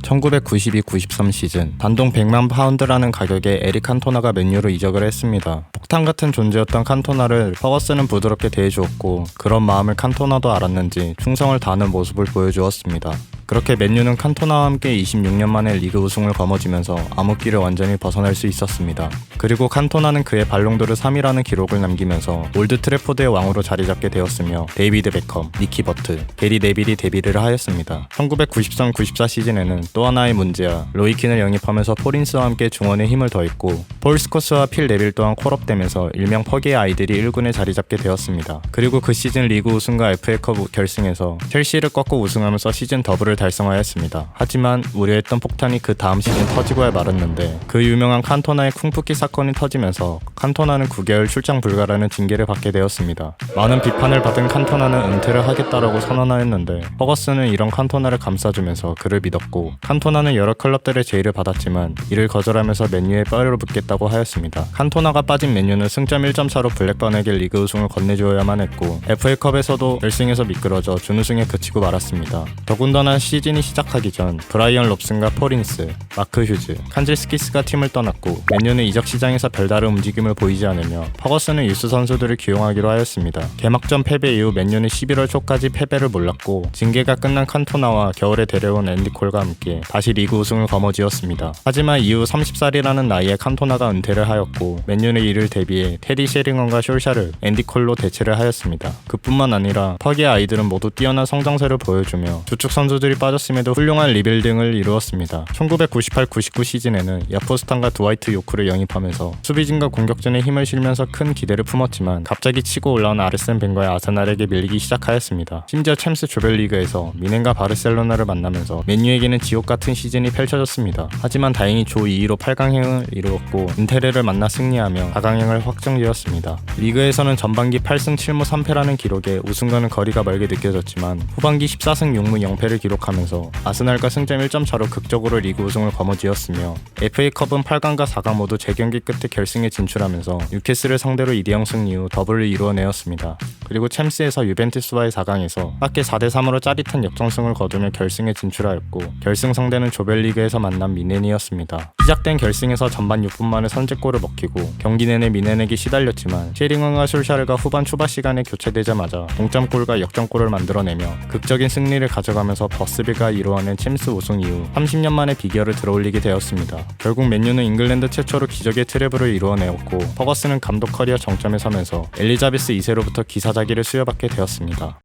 1992-93 시즌 단돈 100만 파운드라는 가격에 에릭 칸토나가 맨유로 이적을 했습니다. 폭탄 같은 존재였던 칸토나를 퍼거슨은 부드럽게 대해주었고 그런 마음을 칸토나도 알았는지 충성을 다하는 모습을 보여주었습니다. 그렇게 맨유는 칸토나와 함께 26년 만에 리그 우승을 거머쥐면서 암흑기를 완전히 벗어날 수 있었습니다. 그리고 칸토나는 그의 발롱도르 3위라는 기록을 남기면서 올드 트래포드의 왕으로 자리잡게 되었으며 데이비드 베컴, 니키 버트, 게리 네빌이 데뷔를 하였습니다. 1993-94 시즌에는 또 하나의 문제야 로이킨을 영입하면서 포린스와 함께 중원에 힘을 더했고 폴 스코스와 필 네빌 또한 콜업되면서 일명 퍼기의 아이들이 1군에 자리잡게 되었습니다. 그리고 그 시즌 리그 우승과 FA컵 결승에서 첼시를 꺾고 우승하면서 시즌 더블을 달성하였습니다. 하지만 우려했던 폭탄이 그 다음 시즌 터지고야 말았는데 그 유명한 칸토나의 쿵푸키 사건이 터지면서 칸토나는 9개월 출장 불가라는 징계를 받게 되었습니다. 많은 비판을 받은 칸토나는 은퇴를 하겠다라고 선언하였는데 퍼거슨은 이런 칸토나를 감싸주면서 그를 믿었고 칸토나는 여러 클럽들의 제의를 받았지만 이를 거절하면서 맨유에 뼈를 묻겠다고 하였습니다. 칸토나가 빠진 맨유는 승점 1점 차로 블랙번에게 리그 우승을 건네주어야만 했고 FA컵에서도 결승에서 미끄러져 준우승에 그치고 말았습니다. 더군다나 시즌이 시작하기 전 브라이언 롭슨과 포린스, 마크 휴즈, 칸질스키스가 팀을 떠났고 맨유는 이적 시장에서 별다른 움직임을 보이지 않으며 퍼거슨은 유스 선수들을 기용하기로 하였습니다. 개막전 패배 이후 맨유는 11월 초까지 패배를 몰랐고 징계가 끝난 칸토나와 겨울에 데려온 앤디 콜과 함께 다시 리그 우승을 거머쥐었습니다. 하지만 이후 30살이라는 나이에 칸토나가 은퇴를 하였고 맨유는 이를 대비해 테디 셰링엄과 숄샤를 앤디 콜로 대체를 하였습니다. 그뿐만 아니라 퍼기의 아이들은 모두 뛰어난 성장세를 보여주며 주축 선수들이 빠졌음에도 훌륭한 리빌딩을 이루었습니다. 1998-99 시즌에는 야포스탄과 드와이트 요크를 영입하면서 수비진과 공격진에 힘을 실면서 큰 기대를 품었지만 갑자기 치고 올라온 아르센 벵거의 아스날에게 밀리기 시작하였습니다. 심지어 챔스 조별리그에서 미넨과 바르셀로나를 만나면서 맨유에게는 지옥같은 시즌이 펼쳐졌습니다. 하지만 다행히 조 2위로 8강행을 이루었고 인테르를 만나 승리하며 4강행을 확정지었습니다. 리그에서는 전반기 8승 7무 3패라는 기록에 우승과는 거리가 멀게 느껴졌지만 후반기 14승 6무 0패를 기록하면서 아스날과 승점 1점 차로 극적으로 리그 우승을 거머쥐었으며 FA컵은 8강과 4강 모두 재경기 끝에 결승에 진출하면서 뉴캐슬을 상대로 2대0 승리 후 더블을 이루어내었습니다. 그리고 챔스에서 유벤투스와의 4강에서 밖에 4대3으로 짜릿한 역전승을 거두며 결승에 진출하였고 결승 상대는 조별리그에서 만난 미넨이었습니다. 시작된 결승에서 전반 6분 만에 선제골을 먹히고 경기 내내 미넨에게 시달렸지만 셰링엄과 솔샤르가 후반 초반 시간에 교체되자마자 동점골과 역전골을 만들어내며 극적인 승리를 가져가면서 버스비가 이루어낸 챔스 우승 이후 30년 만에 비결을 들어올리게 되었습니다. 결국 맨유는 잉글랜드 최초로 기적의 트래블을 이루어내었고 퍼거슨은 감독 커리어 정점에 서면서 엘리자베스 2세로부터 기사자기를 수여받게 되었습니다.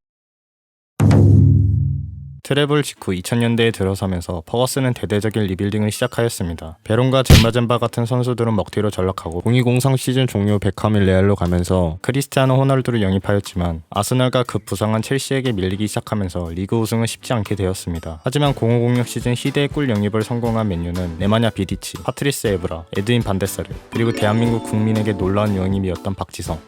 트래블 직후 2000년대에 들어서면서 퍼거슨은 대대적인 리빌딩을 시작하였습니다. 베론과 젬바 같은 선수들은 먹튀로 전락하고 02-03 시즌 종료 베컴이 레알로 가면서 크리스티아노 호날두를 영입하였지만 아스날과 급 부상한 첼시에게 밀리기 시작하면서 리그 우승은 쉽지 않게 되었습니다. 하지만 05-06 시즌 시대의 꿀 영입을 성공한 맨유는 네마냐 비디치, 파트리스 에브라, 에드윈 반데사르 그리고 대한민국 국민에게 놀라운 영입이었던 박지성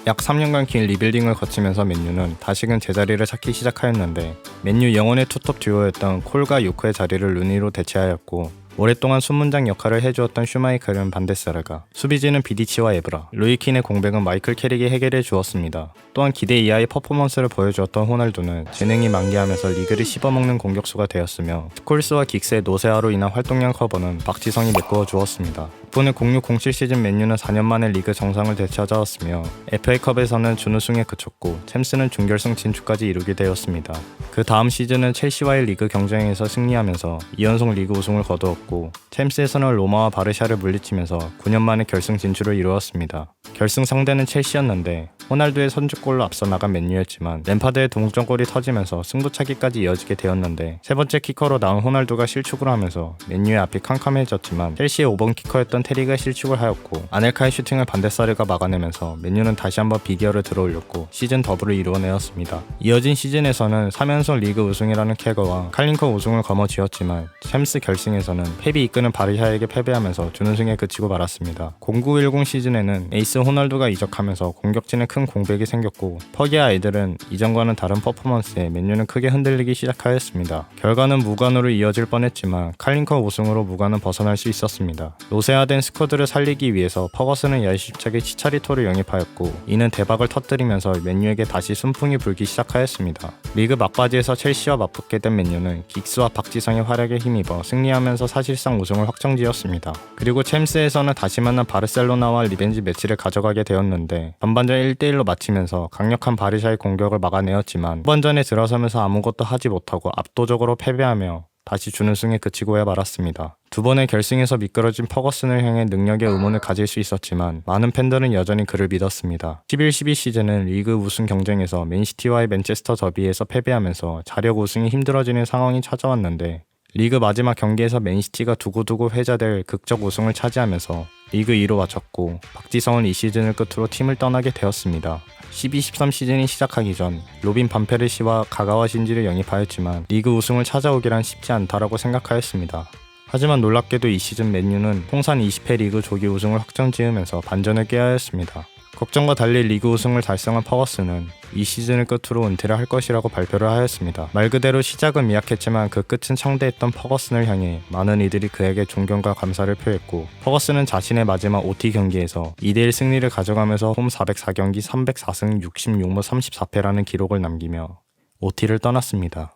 약 3년간 긴 리빌딩을 거치면서 맨유는 다시금 제자리를 찾기 시작하였는데 맨유 영혼의 투톱 듀오였던 콜과 요크의 자리를 루니로 대체하였고 오랫동안 순문장 역할을 해주었던 슈마이클은 반데사르가 수비진은 비디치와 에브라, 루이킨의 공백은 마이클 캐릭이 해결해 주었습니다. 또한 기대 이하의 퍼포먼스를 보여주었던 호날두는 재능이 만개하면서 리그를 씹어먹는 공격수가 되었으며 스콜스와 긱스의 노세아로 인한 활동량 커버는 박지성이 메꾸어 주었습니다. 덕분에 06-07 시즌 맨유는 4년 만에 리그 정상을 되찾아왔으며 FA컵에서는 준우승에 그쳤고 챔스는 준결승 진출까지 이루게 되었습니다. 그 다음 시즌은 첼시와의 리그 경쟁에서 승리하면서 2연속 리그 우승을 거두었고 챔스에서는 로마와 바르샤를 물리치면서 9년 만에 결승 진출을 이루었습니다. 결승 상대는 첼시였는데 호날두의 선제골로 앞서 나간 맨유였지만 램파드의 동점골이 터지면서 승부차기까지 이어지게 되었는데 세 번째 키커로 나온 호날두가 실축을 하면서 맨유의 앞이 캄캄해졌지만 첼시의 5번 키커였던 테리가 실축을 하였고 아넬카의 슈팅을 반데사르가 막아내면서 맨유는 다시 한번 비기어를 들어올렸고 시즌 더블을 이루어내었습니다. 이어진 시즌에서는 3연속 리그 우승이라는 쾌거와 칼링커 우승을 거머쥐었지만 챔스 결승에서는 펩이 이끄는 바르샤에게 패배하면서 준우승에 그치고 말았습니다. 09-10 시즌에는 에이스 호날두가 이적하면서 공격진에 큰 큰 공백이 생겼고 퍼기아 아이들은 이전과는 다른 퍼포먼스에 맨유는 크게 흔들리기 시작하였습니다. 결과는 무관으로 이어질 뻔했지만 칼링컵 우승으로 무관은 벗어날 수 있었습니다. 노쇠화된 스쿼드를 살리기 위해서 퍼거슨은 야심차게 치차리토를 영입하였고 이는 대박을 터뜨리면서 맨유에게 다시 순풍이 불기 시작하였습니다. 리그 막바지에서 첼시와 맞붙게 된 맨유는 긱스와 박지성의 활약에 힘입어 승리하면서 사실상 우승을 확정지었습니다. 그리고 챔스에서는 다시 만난 바르셀로나와 리벤지 매치를 가져가게 되었는데 전반전 1대1로 마치면서 강력한 바르샤의 공격을 막아내었지만 후반전에 들어서면서 아무것도 하지 못하고 압도적으로 패배하며 다시 준우승에 그치고야 말았습니다. 두 번의 결승에서 미끄러진 퍼거슨을 향해 능력의 의문을 가질 수 있었지만 많은 팬들은 여전히 그를 믿었습니다. 11-12 시즌은 리그 우승 경쟁에서 맨시티와의 맨체스터 더비에서 패배하면서 자력 우승이 힘들어지는 상황이 찾아왔는데 리그 마지막 경기에서 맨시티가 두고두고 회자될 극적 우승을 차지하면서 리그 2로 마쳤고 박지성은 이 시즌을 끝으로 팀을 떠나게 되었습니다. 12-13 시즌이 시작하기 전 로빈 반페르시와 가가와 신지를 영입하였지만 리그 우승을 찾아오기란 쉽지 않다라고 생각하였습니다. 하지만 놀랍게도 이 시즌 맨유는 통산 20회 리그 조기 우승을 확정지으면서 반전을 꾀하였습니다. 걱정과 달리 리그 우승을 달성한 퍼거슨은 이 시즌을 끝으로 은퇴를 할 것이라고 발표를 하였습니다. 말 그대로 시작은 미약했지만 그 끝은 창대했던 퍼거슨을 향해 많은 이들이 그에게 존경과 감사를 표했고 퍼거슨은 자신의 마지막 OT 경기에서 2대1 승리를 가져가면서 홈 404경기 304승 66무 34패라는 기록을 남기며 OT를 떠났습니다.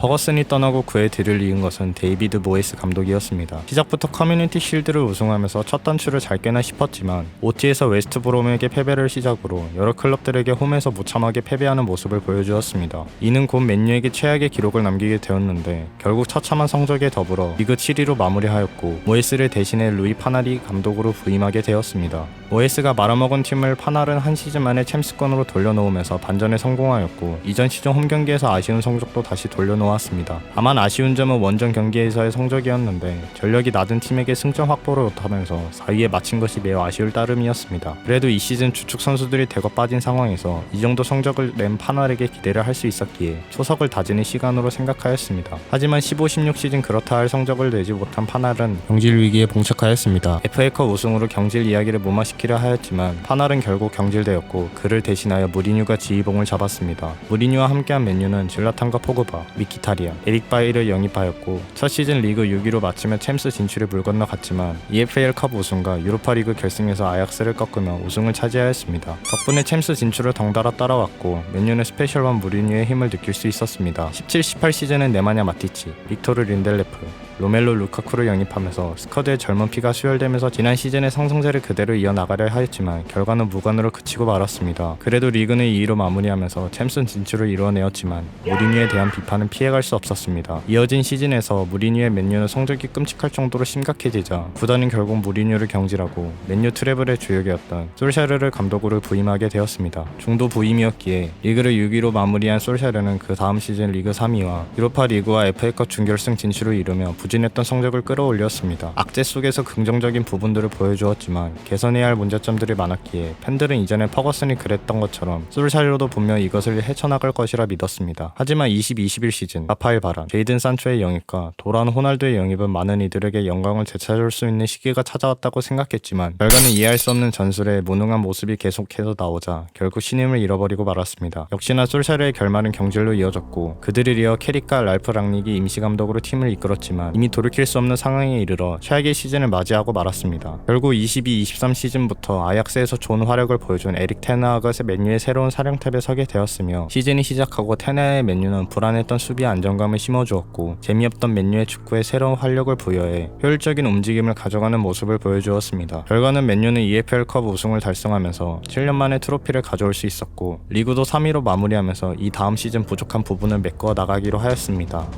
퍼거슨이 떠나고 그의 뒤를 이은 것은 데이비드 모이스 감독이었습니다. 시작부터 커뮤니티 쉴드를 우승하면서 첫 단추를 잘 꿰나 싶었지만 OT에서 웨스트브롬에게 패배를 시작으로 여러 클럽들에게 홈에서 무참하게 패배하는 모습을 보여주었습니다. 이는 곧 맨유에게 최악의 기록을 남기게 되었는데 결국 처참한 성적에 더불어 리그 7위로 마무리하였고 모이스를 대신해 루이 파나리 감독으로 부임하게 되었습니다. 모이스가 말아먹은 팀을 파날은 한 시즌 만에 챔스권으로 돌려놓으면서 반전에 성공하였고 이전 시즌 홈 경기에서 아쉬운 성적도 다시 돌려놓았습니다. 다만 아쉬운 점은 원정 경기에서의 성적이었는데 전력이 낮은 팀에게 승점 확보를 못하면서 4위에 마친 것이 매우 아쉬울 따름이었습니다. 그래도 이 시즌 주축 선수들이 대거 빠진 상황에서 이 정도 성적을 낸 파날에게 기대를 할 수 있었기에 초석을 다지는 시간으로 생각하였습니다. 하지만 15-16 시즌 그렇다 할 성적을 내지 못한 파날은 경질 위기에 봉착하였습니다. FA컵 우승으로 경질 이야기를 무마시키려 하였지만 파날은 결국 경질되었고 그를 대신하여 무리뉴가 지휘봉을 잡았습니다. 무리뉴와 함께한 맨유는 질라탄과 포그바, 미키타리안, 에릭 바이를 영입하였고 첫 시즌 리그 6위로 마치며 챔스 진출에 물 건너갔지만 EFL컵 우승과 유로파리그 결승에서 아약스를 꺾으며 우승을 차지하였습니다. 덕분에 챔스 진출을 덩달아 따라왔고 맨유는 스페셜1 무리뉴의 힘을 느낄 수 있었습니다. 17-18 시즌은 네마냐 마티치, 빅토르 린델레프, 로멜로 루카쿠를 영입하면서 스쿼드의 젊은 피가 수혈되면서 지난 시즌의 상승세를 그대로 이어나가려 하였지만 결과는 무관으로 그치고 말았습니다. 그래도 리그는 2위로 마무리하면서 챔스 진출을 이뤄내었지만 무리뉴에 대한 비판은 피해갈 수 없었습니다. 이어진 시즌에서 무리뉴의 맨유는 성적이 끔찍할 정도로 심각해지자 구단은 결국 무리뉴를 경질하고 맨유 트래블의 주역이었던 솔샤르를 감독으로 부임하게 되었습니다. 중도 부임이었기에 리그를 6위로 마무리한 솔샤르는 그 다음 시즌 리그 3위와 유로파 리그와 FA컵 준결승 진출을 이루며 부진했던 성적을 끌어올렸습니다. 악재 속에서 긍정적인 부분들을 보여주었지만 개선해야 할 문제점들이 많았기에 팬들은 이전에 퍼거슨이 그랬던 것처럼 솔샤르도 분명 이것을 헤쳐나갈 것이라 믿었습니다. 하지만 20-21 시즌 라파엘 바란, 제이든 산초의 영입과 돌아온 호날두의 영입은 많은 이들에게 영광을 되찾을 수 있는 시기가 찾아왔다고 생각했지만 결과는 이해할 수 없는 전술에 무능한 모습이 계속해서 나오자 결국 신임을 잃어버리고 말았습니다. 역시나 솔샤르의 결말은 경질로 이어졌고 그들을 이어 캐릭과 랄프 랑닉이 임시감독으로 팀을 이끌었지만 이미 돌이킬 수 없는 상황에 이르러 최악의 시즌을 맞이하고 말았습니다. 결국 22-23 시즌부터 아약스에서 좋은 활약을 보여준 에릭 테나하가 맨유의 새로운 사령탑에 서게 되었으며 시즌이 시작하고 테나의 맨유는 불안했던 수비 안정감을 심어주었고 재미없던 맨유의 축구에 새로운 활력을 부여해 효율적인 움직임을 가져가는 모습을 보여주었습니다. 결과는 맨유는 EFL컵 우승을 달성하면서 7년 만에 트로피를 가져올 수 있었고 리그도 3위로 마무리하면서 이 다음 시즌 부족한 부분을 메꿔 나가기로 하였습니다.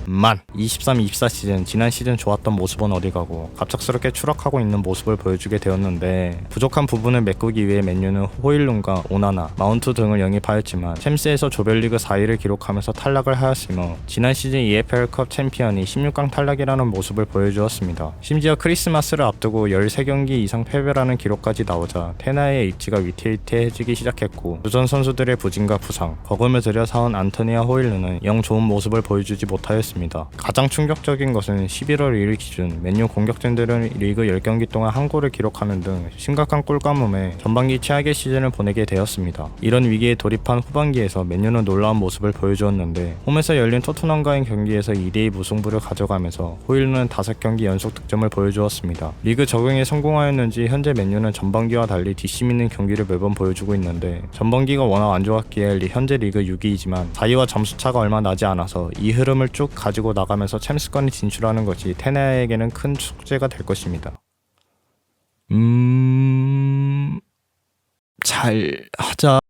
23-24 시즌 지난 시즌 좋았던 모습은 어디 가고 갑작스럽게 추락하고 있는 모습을 보여주게 되었는데 부족한 부분을 메꾸기 위해 맨유는 호일룬과 오나나, 마운트 등을 영입하였지만 챔스에서 조별리그 4위를 기록하면서 탈락을 하였으며 지난 시즌 EFL컵 챔피언이 16강 탈락이라는 모습을 보여주었습니다. 심지어 크리스마스를 앞두고 13경기 이상 패배라는 기록까지 나오자 테나의 입지가 위태위태해지기 시작했고 주전 선수들의 부진과 부상, 거금을 들여 사온 안토니아 호일룬은 영 좋은 모습을 보여주지 못하였습니다. 있었습니다. 가장 충격적인 것은 11월 1일 기준 맨유 공격진들은 리그 10경기 동안 한 골을 기록하는 등 심각한 골가뭄에 전반기 최악의 시즌을 보내게 되었습니다. 이런 위기에 돌입한 후반기에서 맨유는 놀라운 모습을 보여주었는데 홈에서 열린 토트넘과의 경기에서 2대2 무승부를 가져가면서 호일루는 5경기 연속 득점을 보여주었습니다. 리그 적응에 성공하였는지 현재 맨유는 전반기와 달리 뒷심 있는 경기를 매번 보여주고 있는데 전반기가 워낙 안 좋았기에 현재 리그 6위이지만 4위와 점수차가 얼마 나지 않아서 이 흐름을 쭉 가지고 나가면서 챔스권에 진출하는 것이 테네에게는 큰 숙제가 될 것입니다. 잘 하자.